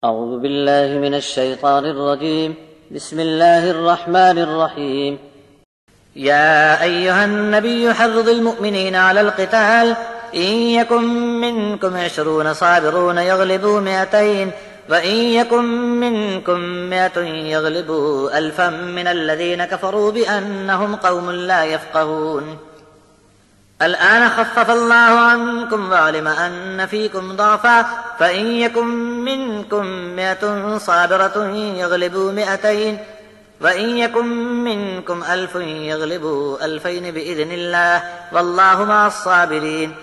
أعوذ بالله من الشيطان الرجيم. بسم الله الرحمن الرحيم. يا أيها النبي حرض المؤمنين على القتال إن يكن منكم 20 صابرون يغلبوا 200 وإن يكن منكم 100 يغلبوا 1000 من الذين كفروا بأنهم قوم لا يفقهون. الآن خفف الله عنكم وعلم أن فيكم ضعفا فإن يكن منكم 100 صابرة يغلبوا 200 وإن يكن منكم 1000 يغلبوا 2000 بإذن الله والله مع الصابرين.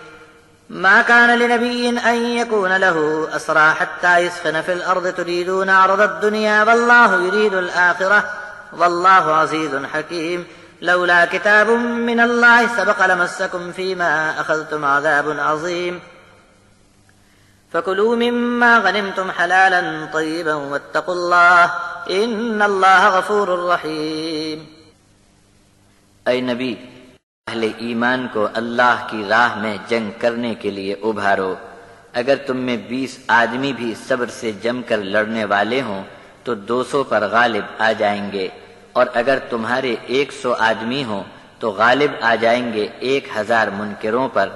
ما كان لنبي أن يكون له أسرى حتى يسخن في الأرض تريدون عرض الدنيا والله يريد الآخرة والله عزيز حكيم. لولا كتاب من الله سبق لمسكم فيما أخذتم عذاب عظيم. فكلوا مما غنمتم حلالا طيبا واتقوا الله إن الله غفور رحيم. اے نبی، اہل ایمان کو اللہ کی راہ میں جنگ کرنے کے لیے ابھارو. اگر تم میں 20 آدمی بھی صبر سے جم کر لڑنے والے ہوں تو 200 پر غالب آ جائیں گے، اور اگر تمہارے 100 آدمی ہوں تو غالب آ جائیں گے 1000 منکروں پر،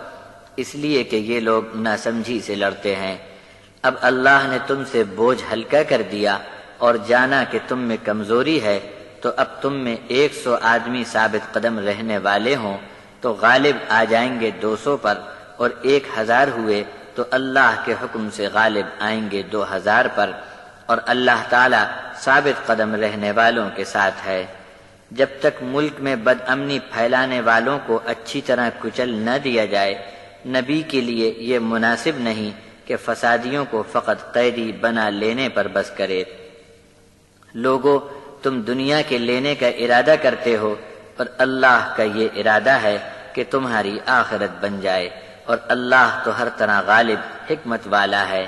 اس لیے کہ یہ لوگ ناسمجھی سے لڑتے ہیں. اب اللہ نے تم سے بوجھ ہلکا کر دیا اور جانا کہ تم میں کمزوری ہے، تو اب تم میں 100 آدمی ثابت قدم رہنے والے ہوں تو غالب آ جائیں گے 200 پر، اور 1000 ہوئے تو اللہ کے حکم سے غالب آئیں گے 2000 پر، اور اللہ تعالی ثابت قدم رہنے والوں کے ساتھ ہے. جب تک ملک میں بد امنی پھیلانے والوں کو اچھی طرح کچل نہ دیا جائے، نبی کے لیے یہ مناسب نہیں کہ فسادیوں کو فقط قیدی بنا لینے پر بس کرے. لوگو، تم دنیا کے لینے کا ارادہ کرتے ہو، اور اللہ کا یہ ارادہ ہے کہ تمہاری آخرت بن جائے، اور اللہ تو ہر طرح غالب حکمت والا ہے.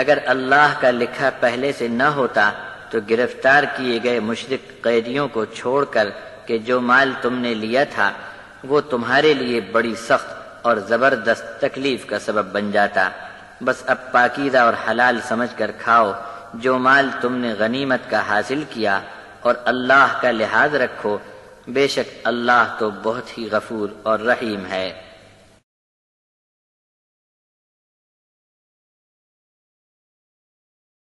اگر اللہ کا لکھا پہلے سے نہ ہوتا تو گرفتار کیے گئے مشرک قیدیوں کو چھوڑ کر کہ جو مال تم نے لیا تھا وہ تمہارے لیے بڑی سخت اور زبردست تکلیف کا سبب بن جاتا. بس اب پاکیزہ اور حلال سمجھ کر کھاؤ جو مال تم نے غنیمت کا حاصل کیا، اور اللہ کا لحاظ رکھو، بے شک اللہ تو بہت ہی غفور اور رحیم ہے.